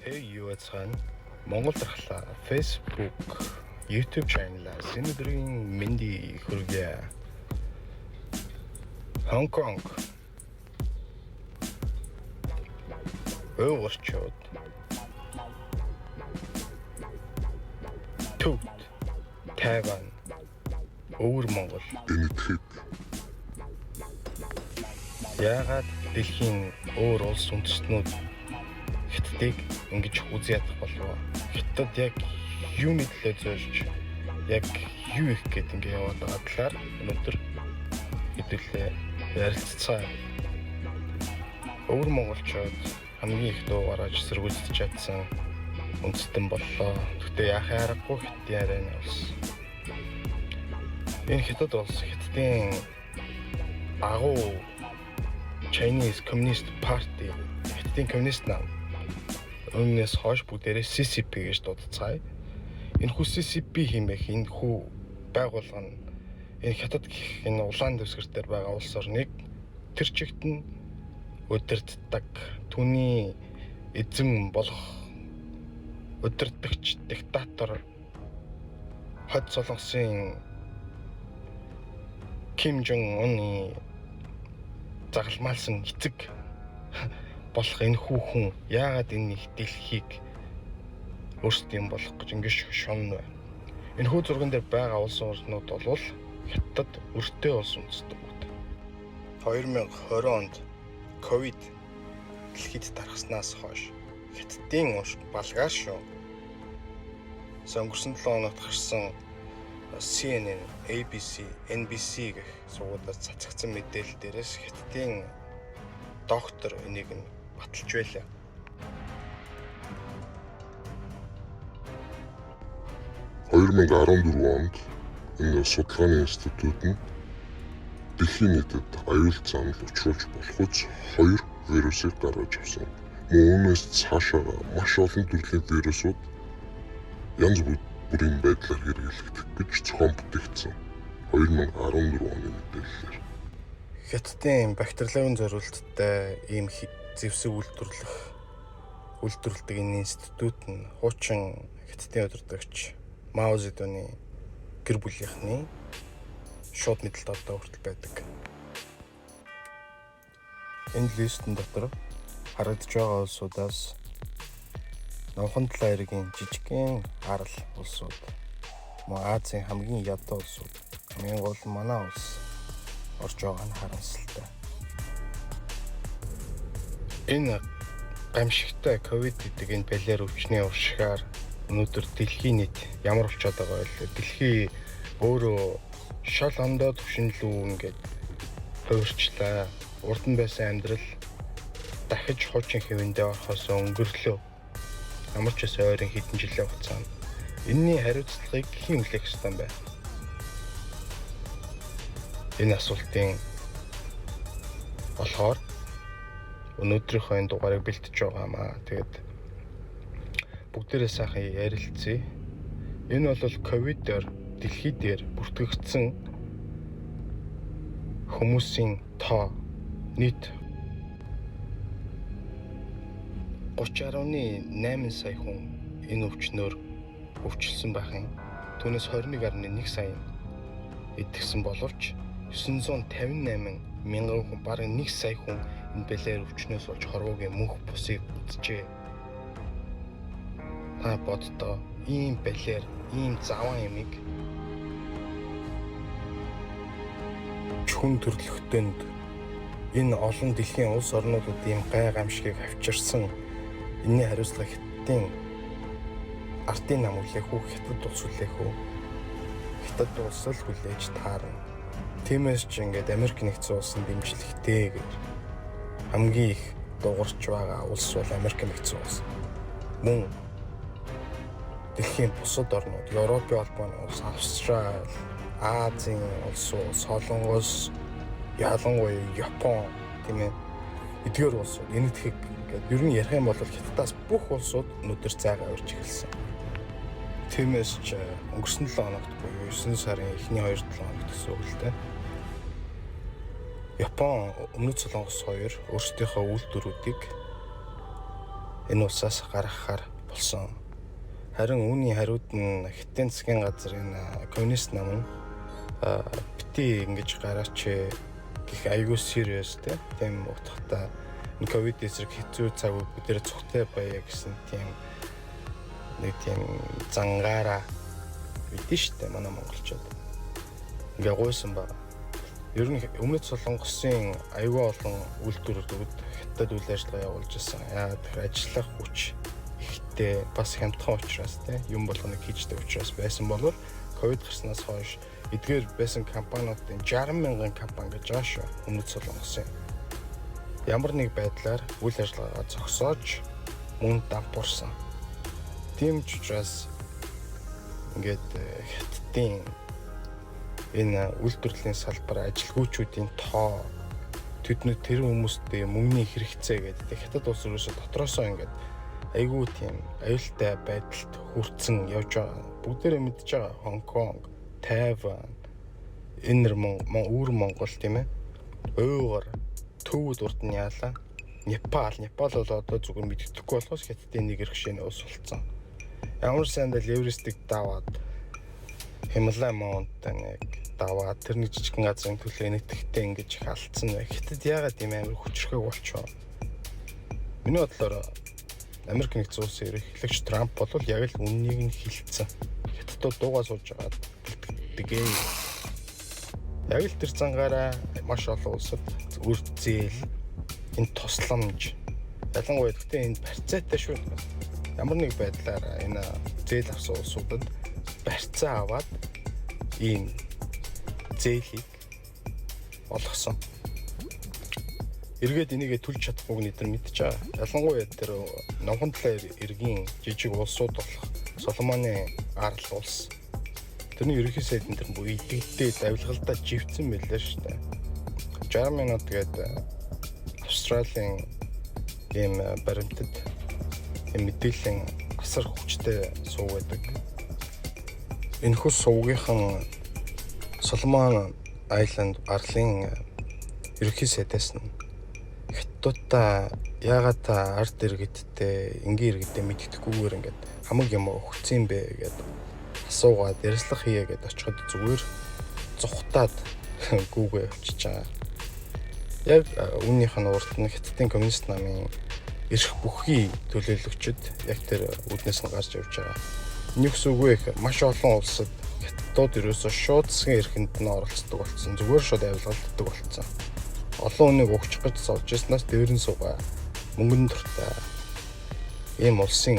Hey юу яцхан Монгол дархлаа Facebook, YouTube channel-аас өнөөдрийн мэндийг хүргье. Хонконг Өвөрчүүд Төвд Тайван Өвөр Монгол Энэтхэг яагаад дэлхийн өөр улс үндэстнүүд Хятадыг ингэж үгүй ядах болов? Хятад яг юуны төлөө зорж яг юу их гэд ингэ яваад байгаа талаар өнөөдөр хэдүүлээ ярилццгаая. Өвөр монголчууд хамгийн их дуугараж сэргүүлж чадсан үндэстэн боллоо. Гэхдээ яхаа аргагүй Хятадын арайны улс. Энэ Хятад улс Хятадын агуу Chinese Communist Party Хятадын коммунист нам Өмнөөс хойш бүгдээрээ CCP гэж дуудцгаая. Энэ хүү CCP хэмээх энэ хүү байгууллага нь энэ Хятад гэх энэ улаан дэвсгэр дээр байгаа улс орныг тэр чигт нь удирддаг. Түүний эзэн болох удирдагч диктатор Хойд Солонгосын Ким Жон Уны загалмайлсан эцэг болох энэ хүүхэн яагаад энэ их дэлхийг өөрсдийн болох гэж ингэж шонно вэ? Энэ хүү зурган дээр байгаа улсын орнууд бол Хятад өртөө улс үндэстэн бүгд. 2020 онд ковид дэлхийд тархснаас хойш Хятадын балгаас шүү. Өнгөрсөн 7 хоногт гарсан CNN, ABC, NBC гэх сувгуудаас цацагдсан мэдээлэл дээрээс Хятадын доктор энийг нь баталж байлаа. онд энэ судалгааны институт нь дэлхийн нийтэд аюул заанал учруулж болох үз 2 вирусыг гаргаж авсан. Үүнээс цаашаа маш олон төрлийн вирусууд янз бүрийн байдлаар хэрэглэгдэх гэж зохион бүтээгдсэн. 2014 оны мэдээллээр Хятадын бактериологийн зорилттой ийм зэвсэг үйлдвэрлэдэг энэ институт нь хуучин Хятадын удирдагч Мао Зэдуны гэр бүлийнхний шууд мэдээлэлд одоо хүртэл байдаг. Энэ листэн дотор харагдж байгаа улсуудаас Номхон талын аягийн жижигхэн арал улсууд, Азийн хамгийн ядуу улсууд, хамгийн гол манай улс орж байгаа нь харамсалтай. Энэ гамшигтай ковид гэдэг энэ балиар өвчний уршигаар өнөөдөр дэлхийн нийт ямар болчиход байгаа вэ? Дэлхий өөрөө шал ондоо төвшинлүү ингээд хувирчлаа. Урд нь байсан амьдрал дахиж хуучин хэвэндээ орохоос өнгөрлөө. Ямар ч байсан ойрын хэдэн жилийн хугацаанд энэний хариуцлагыг хэн хүлээх ёстой бэ? Энэ асуултын болохоор өнөөдрийнхөө энэ дугаарыг бэлтэж байгаамаа. Тэгээд бүгдээрээ сайхан ярилцъя. Энэ бол ковидээр дэлхий дээр бүртгэгдсэн хүмүүсийн тоо нийт 30.8 сая хүн энэ өвчнөөр өвчлсөн байхын түүнээс 21.1 сая идэгсэн боловч 958 мянган хүн бараг 1 сая хүн энэ балиар өвчнөөс болж хорвоогийн мөнх бусыг үджээ. Та боддоо ийм балиар, ийм заван ямиг хүн төрлөختөнд энэ олон дэлхийн улс орнуудад ийм гай гамшигыг авчирсан энэний хариуцлага Хятадын ардын нам үлээх үү, Хятад улс үлээх үү? Хятад улс л хүлээж таарна. Тиймээс ч ингээд Америк нэгдсэн улсын дэмжлэгтэй гэж хамгийн их дуурч байгаа улс бол Америк нэгдсэн улс. Мөн дэлхийн бусад орнууд, Европын холбооны улс, Австрали, Азийн улсууд, Солонгос, ялангуяа Япон тийм ээ эдгээр улсууд энэтхэг ингээд ер нь ярих юм бол Хятадаас бүх улсууд өнөөдөр зайгаа урьж эхэлсэн. Тиймээс ч өнгөрсөн 7 хоногт буюу 9 сарын эхний 2-7 хоногт гэсэн үг л дээ. Япон, Өмнөд Солонгос хоёр өөрсдийнхөө үйлдвэрүүдийг энэ улсаас гаргахаар болсон. Харин үүний хариуд нь Хятадын засгийн газар энэ коммунист нам нь бити ингэж гараач гэх аягүй serious тийм утгатай энэ ковид эсрэг хэцүү цаг бүгдээр цогтой байя гэсэн тийм нэг тийм зангаараа бидэн штэ манай монголчууд ингээ гуйсан байна. Ер нь Өмнөд Солонгосын аягүй олон үйлдвэрүүд Хятад үйл ажиллагаа явуулж байсан. Яагаад тэгэхээр ажиллах хүч ихтэй бас хямдхан учраас юм болгоныг хийждэг учраас байсан болов ковид гарснаас хойш эдгээр байсан компаниудын 60,000 компани гэж байгаа шүү. Өмнөд Солонгосын ямар нэг байдлаар үйл ажиллагаагаа зогсоож мөн дампуурсан. Тийм ч учраас ингээд Хятадын энэ үйлдвэрлэлийн салбар ажилгүйчүүдийн тоо тэднүүд тэр хүмүүстээ мөнгөний хэрэгцээ гэдэг Хятад улс ерөөсө дотроосоо ингээд айгүй тийм аюултай байдалд хүрсэн явж байгаа. Бүгдээрээ мэдж байгаа. Хонконг, Тайван, энэ өвөр Монгол тийм ээ. Ойгоор төвд урд нь яалаа. Непал бол одоо зүгээр мэддэхгүй болохоос Хятадын нэг иргэшээний ус болсон. Ямар сандал Эверестийг даваад Хималай маунтаа нэг даваад тэрний жижигхэн газрын төлөө нэгтгэхдээ ингэж их алдсан бай. Хятад яагаад ийм амар хүчрхэг болчихоо? Миний бодлоор Америк нэгдсэн улсын ерөнхийлөгч Трамп бол яг л үннийг нь хэлсэн. Хятадд дуугаа сууж байгаад бэлтгэдэг. Яг л тэр цангаараа маш олон улсад үр зээл энэ тусламж ялангуяа гэхдээ энэ барьцаатай шүү. Ямар нэг байдлаар энэ зээл авсан улсуудад барьцаа аваад ийм зээлийг олгосон. Эргээд энийгээ төлж чадахгүйг нь эдгээр мэдж байгаа. Ялангуяа тэр номхон талаар эргийн жижиг улсууд болох Соломоны арал улс. Тэрний ерөнхий сайдын тэр бүх идэгдээд авилгалдаа живцэн байлаа шүү дээ. 60 минут гээд Австралийн ийм баримтад мэдээллийн асар хүчтэй сувг байдаг. Энэхүү сувгийнхан Соломон Айланд арлын ерөнхий сайдаас нь Хятадтай яагаад ард иргэдтэй энгийн иргэдтэй мэддэхгүйгээр ингээд хамаг юм өгцөн бэ гэдэг асуугаад ярилцлага хийе гэдээ очиход зүгээр зүхтаад гүүгээ явчихж байгаа. Яг үүнийх нь урд нь Хятадын коммунист намын эрх бүхий төлөөлөгчд яг тэр үүднээс нь гарч явж байгаа. Нэг үгүй их маш олон улсад Хятадууд ерөөсөө шууд засгийн эрхэнд нь оролцдог болсон. Зүгээр шууд авилгалддаг болсон. Олон хүнийг өгчих гэж суулж ирснаас дээрэн суугаа мөнгөн дуртай ийм улсын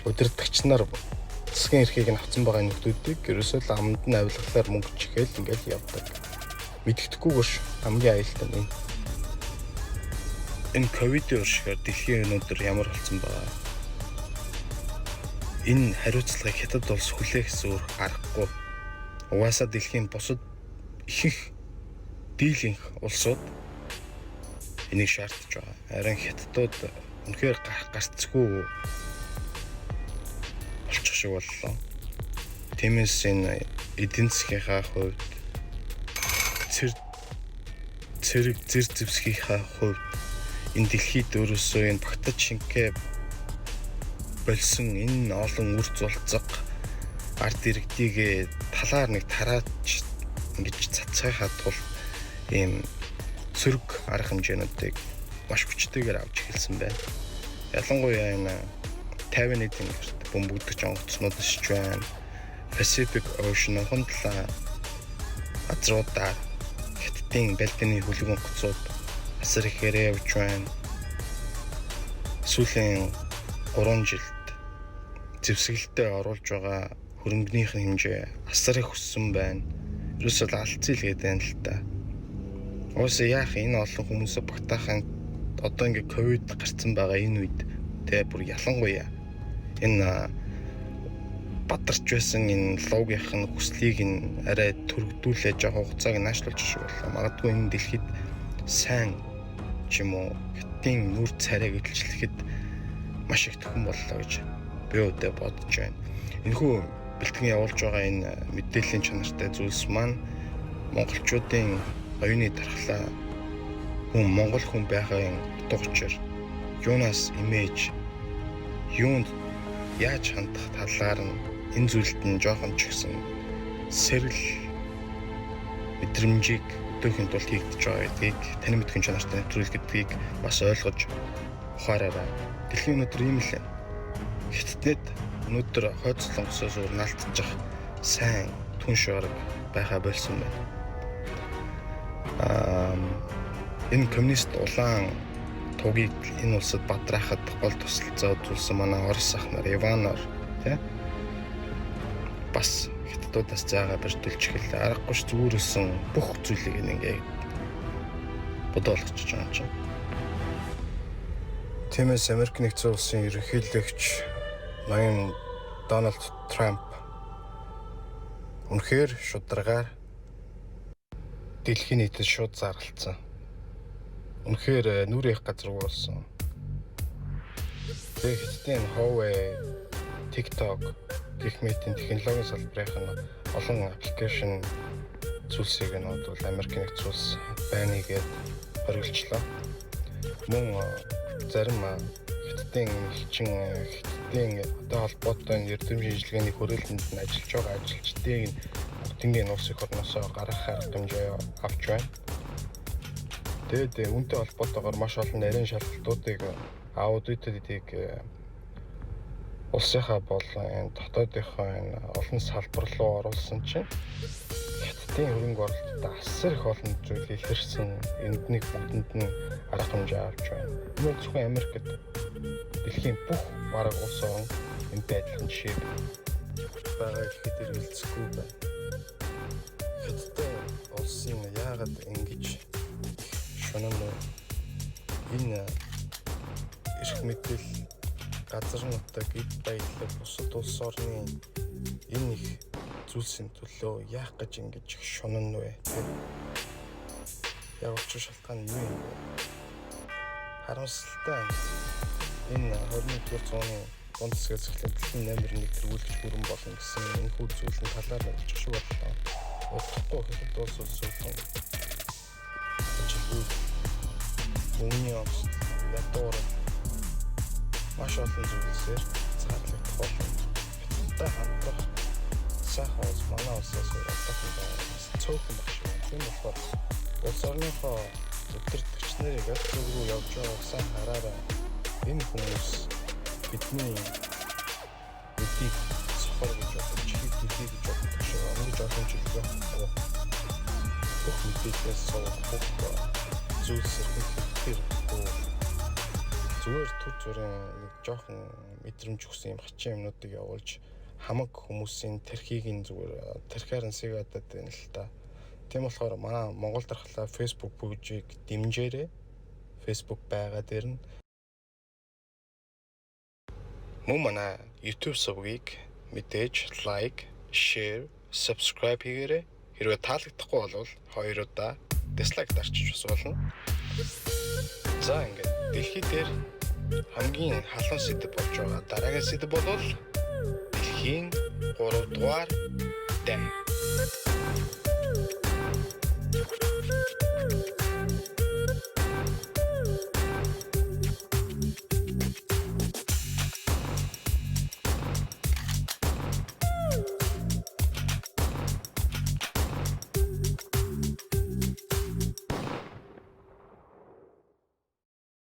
удирдагч нар засгийн эрхийг нь авсан байгаа нөхдүүдийг ерөөсөө л аманд нь авилгалаар мөнгө чихэл ингээл явдаг. Мэддэхгүйгээр хамгийн аюултай нь энэ ковидын уршигаар дэлхийн өнөөдөр ямар болсон байгаа. Энэ хариуцлагыг Хятад улс хүлээх зуур гарахгүй. Угаасаа дэлхийн бусад их дийлэнх улсууд энийг шаардж байгаа. Харин Хятадууд үнэхээр гарцгүй болчих шиг боллоо. Тиймээс энэ эдийн засгийнхаа хувьд зэрэг зэвсгийнхаа хувьд энэ дэлхийд өөрөөсөө энэ багтаж шингээ болсон энэ олон үр зулцэг ард иргэдийг талаар нэг тарааж ингэж цацгаахад тул ийм сөрөг арга хэмжээнүүдийг маш хүчтэйгээр авч эхэлсэн байна. Ялангуяа энэ Тайваны тэнгэрт бөмбөгдөгч онгоцнууд нисэж байна. Pacific Ocean хондлаа газруудаар Хятадын Балтины хөлөг онгоцууд асар ихээр явж байна. Сүүлийн 3 жилд зэвсгэлтэд оруулж байгаа хөрөнгөний хэмжээ асар их өссөн байна. Ерөөсөө алдцил гэдэг юм л та. Уусаа яах энэ олон хүмүүсээ багтаахын одоо ингээ ковид гарсан байгаа энэ үед бүр ялангуяа энэ бадарч байсан энэ логийнх нь хүслийг нь арай төрөгдүүлээ жоох хугацааг наашлуулж шиг боллоо. Магадгүй энэ дэлхийд сайн ч юм уу Хятадын нүр царайг илчлэхэд маш их төхөн боллоо гэж би өдөө бодож байна. Энэхүү бэлтгэн явуулж байгаа энэ мэдээллийн чанартай зүйлс маань монголчуудын оюуны дархлаа Монгол хүн байхын утга учир юунаас имиж юунд яаж хандах талаар нь энэ зүйлд нь жоохон ч гэсэн сэрэл мэдрэмжийг өдөөхийн тулд хийгдэж байгаа гэдгийг таны мэдхэн чанартай нэвтрүүл гэдгийг бас ойлгож ухаараарай. Дэлхийн өнөөдөр ийм л байна. Хятадд өнөөдөр хойд солонгосоос өөр наалтчих сайн түн шуурга байха болсон байна. Энэ коммунист улаан тугийг энэ улсад бадраахад гол тусалцаа үзүүлсэн манай Орос ах нар Иванор тий бас хятадуудаас заагаа барьдулж эхэллээ. Аргагүй ш зүгээрсэн бүх зүйлийг ингээ бодоолгоч байгаа юм чинь. Тиймээс Америк нэгдсэн улсын ерөнхийлөгч ноён Дональд Трамп үнэхээр шударгаар дэлхийн нийтэд шууд зарлцсан. Үнэхээр нүрийн их газар болсон. Тэгэхдээ Huawei, TikTok гэх мэт технологийн салбарын олон аппликейшн зүйлсийг нь бол Америк нэгдсэн улс байна гэгээд хориглочлоо. Мөн зарим хятадын элчин хятадын одоо холбоотой эрдэм шинжилгээний хөрөлдөнд нь ажиллаж байгаа ажилчдыг Тингийн улс их орносоо гаргах арга хэмжээ авч байна. Тэгээд үүнтэй холбоотойгоор маш олон нарийн шалгалтуудыг аудитыг улсынхаа болон дотоодынхаа олон салбар руу оруулсан чинь хятадын хөрөнгө оруулалтад асар их олон зүйл илэрсэн энднийг бүгдэнд нь арга хэмжээ авч байна. Энэ зөвхөн Америкт дэлхийн бүх бараг улс орн энэтэй адилхан жишээ байгаа гэхэд эргэлзэхгүй байна. Хятадын улсын яагаад ингэж шунан энэ эрх мэдэл газар нутаг эд баялаг бусад улс орны энэ их зүйлсийн төлөө яах гэж ингэж шунан вэ? Яг учир шалтгаан юу юм бэ? Харамсалтай энэ 21-р зууны дунд хэсгээс эхлээд дэлхийн номер 1 төрүүлж бүрэн болно гэсэн энэхүү зүйлийн талаар ярьж шүү бодлоо. Удахгүй хэд улс улсууд чиглэл Union ядуур маш олон зүйлсээр цаатлагдах болно. Хятадтай хамтрах сайхан улс манай улсаас уралдах цөөхөн багш. Тийм болохоор улс орныхоо өдөр төчнэрийг яг руу явж байгааг сайн хараарай. Энэ хүмүүс бидний үдийг сохор гэж бодож, чихийг гэж боддог шиг ингэж олон зүйлээ бүх мэдээлэлээс суулгах зүйлсээр хэлэхээр зүгээр төр зүрийн нэг жоохон мэдрэмж өгсөн юм хачин юмнуудыг явуулж хамаг хүмүүсийн тэрхийг нь зүгээр тэрхээр нь сэгадад байна л та. Тийм болохоор манай Монгол дархлаа Facebook пэйжийг дэмжээрэй. Facebook байгаа дээр нь мөн манай YouTube сувгийг мэдээж лайк, share, subscribe хийгээрэй. Хэрвээ таалагдахгүй бол 2 удаа дизлайк дарчиж бас болно. За ингээд дэлхий дээр хамгийн халуун сэдв болж байгаа дараагийн сэдв бол дэлхийн 3 дугаар дайн.